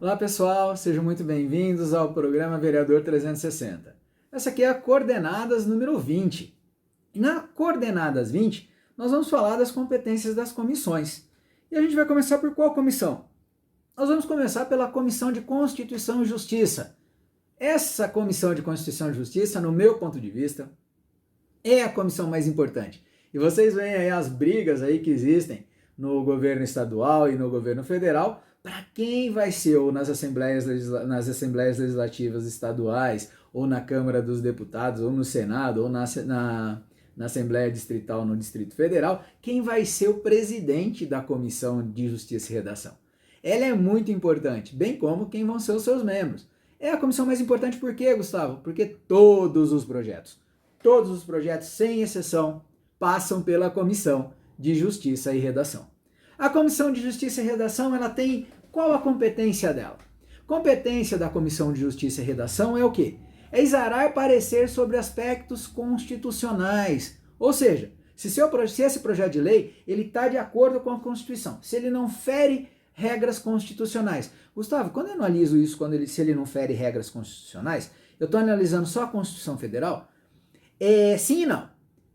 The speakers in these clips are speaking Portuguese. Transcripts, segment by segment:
Olá pessoal, sejam muito bem-vindos ao programa Vereador 360. Essa aqui é a Coordenadas número 20. E na Coordenadas 20, nós vamos falar das competências das comissões. E a gente vai começar por qual comissão? Nós vamos começar pela Comissão de Constituição e Justiça. Essa Comissão de Constituição e Justiça, no meu ponto de vista, é a comissão mais importante. E vocês veem aí as brigas aí que existem no governo estadual e no governo federal para quem vai ser, ou nas assembleias legislativas estaduais, ou na Câmara dos Deputados, ou no Senado, ou na Assembleia Distrital no Distrito Federal, quem vai ser o presidente da Comissão de Justiça e Redação. Ela é muito importante, bem como quem vão ser os seus membros. É a comissão mais importante por quê, Gustavo? Porque todos os projetos, sem exceção, passam pela Comissão de Justiça e Redação. A Comissão de Justiça e Redação, ela tem qual a competência dela? Competência da Comissão de Justiça e Redação é o quê? É exarar parecer sobre aspectos constitucionais. Ou seja, se esse projeto de lei ele está de acordo com a Constituição, se ele não fere regras constitucionais. Gustavo, quando eu analiso isso, se ele não fere regras constitucionais, eu estou analisando só a Constituição Federal? Sim e não.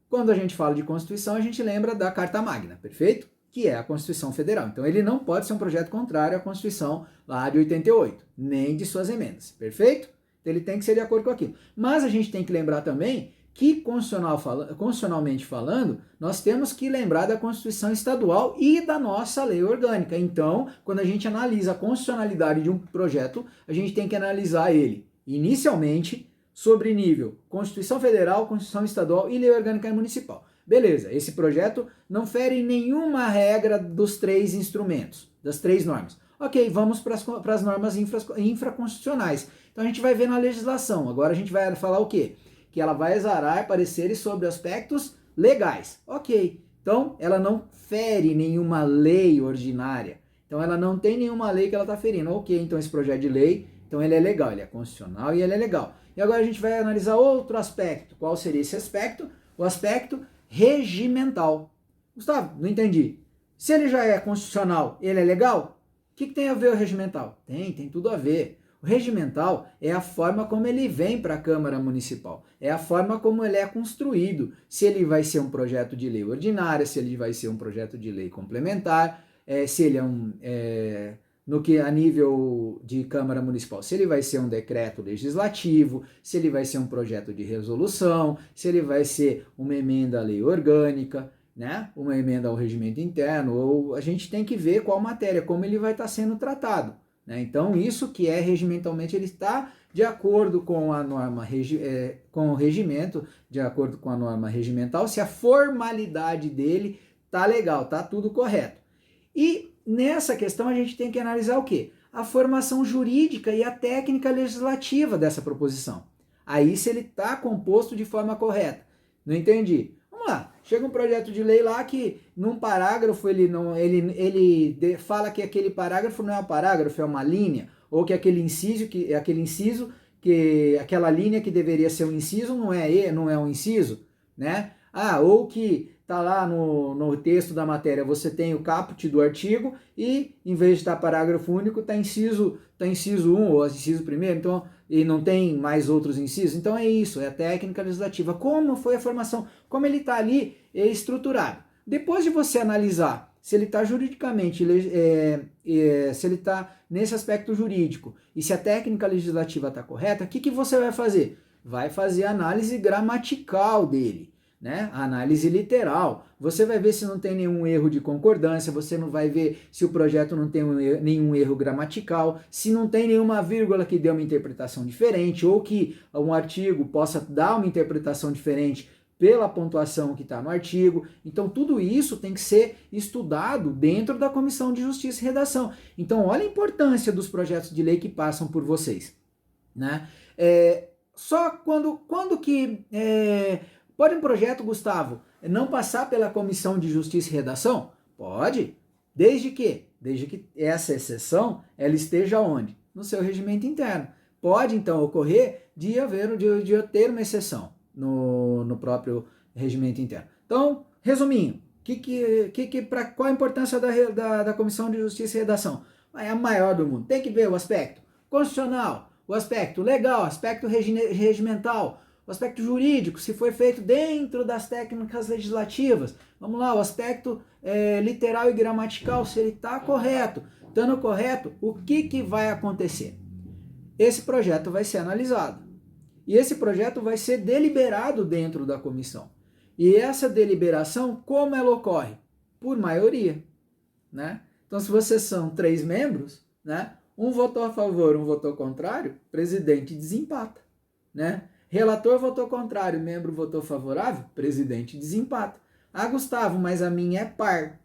Quando a gente fala de Constituição, a gente lembra da Carta Magna, perfeito? Que é a Constituição Federal. Então ele não pode ser um projeto contrário à Constituição lá de 88, nem de suas emendas, perfeito? Então ele tem que ser de acordo com aquilo. Mas a gente tem que lembrar também que, constitucionalmente falando, nós temos que lembrar da Constituição Estadual e da nossa lei orgânica. Então, quando a gente analisa a constitucionalidade de um projeto, a gente tem que analisar ele, inicialmente, sobre nível Constituição Federal, Constituição Estadual e lei orgânica municipal. Beleza, esse projeto não fere nenhuma regra dos três instrumentos, das três normas. Ok, vamos para as normas infraconstitucionais. Então a gente vai ver na legislação. Agora a gente vai falar o quê? Que ela vai exarar pareceres sobre aspectos legais. Ok, então ela não fere nenhuma lei ordinária. Então ela não tem nenhuma lei que ela está ferindo. Ok, então esse projeto de lei, então ele é legal, ele é constitucional e ele é legal. E agora a gente vai analisar outro aspecto. Qual seria esse aspecto? O aspecto regimental. Gustavo, não entendi. Se ele já é constitucional, ele é legal? O que tem a ver o regimental? Tem tudo a ver. O regimental é a forma como ele vem para a Câmara Municipal, é a forma como ele é construído. Se ele vai ser um projeto de lei ordinária, se ele vai ser um projeto de lei complementar, se ele no que a nível de Câmara Municipal, se ele vai ser um decreto legislativo, se ele vai ser um projeto de resolução, se ele vai ser uma emenda à lei orgânica, né? Uma emenda ao regimento interno, ou a gente tem que ver qual matéria, como ele vai estar sendo tratado. Né? Então, isso que é regimentalmente, ele está de acordo com a norma, com o regimento, de acordo com a norma regimental, se a formalidade dele está legal, está tudo correto. E nessa questão a gente tem que analisar o quê? A formação jurídica e a técnica legislativa dessa proposição. Aí se ele está composto de forma correta. Não entendi. Vamos lá. Chega um projeto de lei lá que num parágrafo ele fala que aquele parágrafo não é um parágrafo, é uma linha, ou que aquela linha que deveria ser um inciso não é um inciso, né? Ou que tá lá no texto da matéria, você tem o caput do artigo e em vez de estar parágrafo único, tá inciso 1 ou inciso 1º, então, e não tem mais outros incisos. Então é isso, é a técnica legislativa. Como foi a formação, como ele está ali estruturado. Depois de você analisar se ele está juridicamente, se ele está nesse aspecto jurídico e se a técnica legislativa está correta, o que você vai fazer? Vai fazer a análise gramatical dele. Né? A análise literal. Você vai ver se não tem nenhum erro de concordância, você não vai ver se o projeto não tem nenhum erro gramatical, se não tem nenhuma vírgula que dê uma interpretação diferente, ou que um artigo possa dar uma interpretação diferente pela pontuação que está no artigo. Então tudo isso tem que ser estudado dentro da Comissão de Justiça e Redação. Então olha a importância dos projetos de lei que passam por vocês. Né? Só quando que... Pode um projeto, Gustavo, não passar pela Comissão de Justiça e Redação? Pode. Desde que essa exceção ela esteja onde? No seu regimento interno. Pode, então, ocorrer de eu ter uma exceção no próprio regimento interno. Então, resumindo, qual a importância da Comissão de Justiça e Redação? é a maior do mundo. Tem que ver o aspecto constitucional, o aspecto legal, o aspecto regimental, o aspecto jurídico, se foi feito dentro das técnicas legislativas. Vamos lá, o aspecto literal e gramatical, se ele está correto. Estando correto, o que vai acontecer? Esse projeto vai ser analisado. E esse projeto vai ser deliberado dentro da comissão. E essa deliberação, como ela ocorre? Por maioria, né? Então, se vocês são 3 membros, né? Um votou a favor, um votou contrário, presidente desempata, né? Relator votou contrário, membro votou favorável, presidente desempata. Ah, Gustavo, mas a minha é par.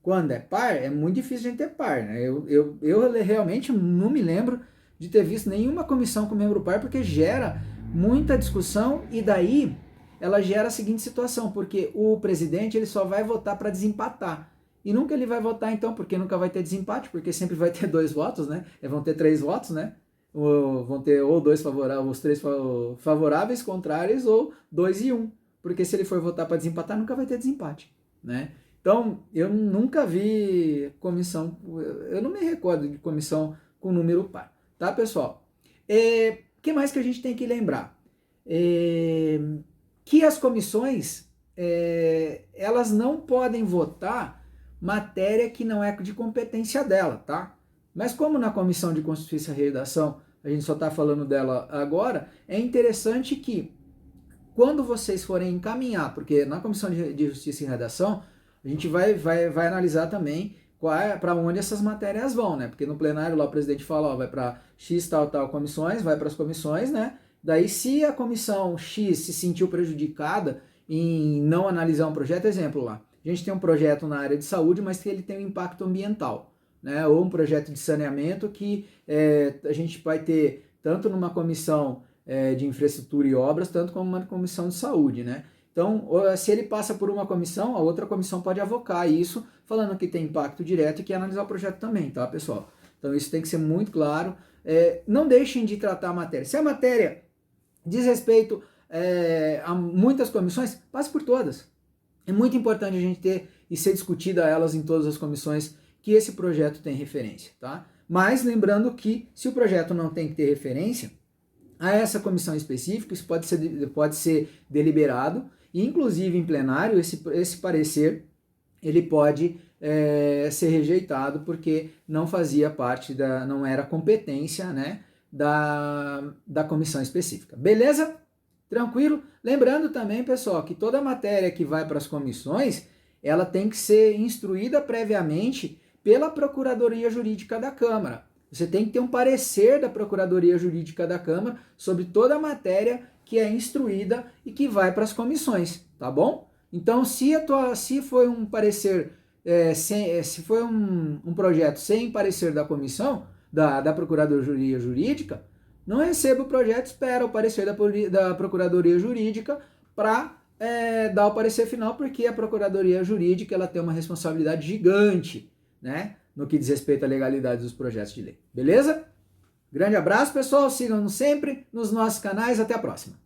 Quando é par, é muito difícil a gente ter par, né? Eu realmente não me lembro de ter visto nenhuma comissão com membro par, porque gera muita discussão e daí ela gera a seguinte situação, porque o presidente ele só vai votar para desempatar. E nunca ele vai votar então, porque nunca vai ter desempate, porque sempre vai ter 2 votos, né? Vão ter 3 votos, né? Vão ter ou 2 favoráveis, os 3 favoráveis, contrários, ou 2 e 1. Porque se ele for votar para desempatar, nunca vai ter desempate, né? Então, eu nunca vi comissão, eu não me recordo de comissão com número par, tá, pessoal? O que mais que a gente tem que lembrar? Que as comissões, elas não podem votar matéria que não é de competência dela, tá? Mas como na Comissão de Constituição e Redação a gente só está falando dela agora, é interessante que quando vocês forem encaminhar, porque na Comissão de Justiça e Redação a gente vai analisar também para onde essas matérias vão, né? Porque no plenário lá o presidente fala, ó, vai para X tal comissões, vai para as comissões, né? Daí se a comissão X se sentiu prejudicada em não analisar um projeto, exemplo lá, a gente tem um projeto na área de saúde, mas que ele tem um impacto ambiental, né? Ou um projeto de saneamento que a gente vai ter tanto numa comissão de infraestrutura e obras, tanto como uma comissão de saúde, né? Então, se ele passa por uma comissão, a outra comissão pode avocar isso, falando que tem impacto direto e que analisar o projeto também, tá, pessoal? Então, isso tem que ser muito claro. Não deixem de tratar a matéria. Se a matéria diz respeito a muitas comissões, passe por todas. É muito importante a gente ter e ser discutida elas em todas as comissões que esse projeto tem referência, tá? Mas lembrando que se o projeto não tem que ter referência a essa comissão específica, isso pode ser deliberado, e inclusive em plenário esse parecer ele pode ser rejeitado porque não fazia parte não era competência, né, da comissão específica. Beleza? Tranquilo? Lembrando também, pessoal, que toda matéria que vai para as comissões, ela tem que ser instruída previamente pela Procuradoria Jurídica da Câmara. Você tem que ter um parecer da Procuradoria Jurídica da Câmara sobre toda a matéria que é instruída e que vai para as comissões, tá bom? Então, se foi um parecer, se foi um projeto sem parecer da comissão, da Procuradoria Jurídica, não receba o projeto, espera o parecer da Procuradoria Jurídica para dar o parecer final, porque a Procuradoria Jurídica ela tem uma responsabilidade gigante, né, no que diz respeito à legalidade dos projetos de lei. Beleza? Grande abraço, pessoal. Sigam-nos sempre nos nossos canais. Até a próxima.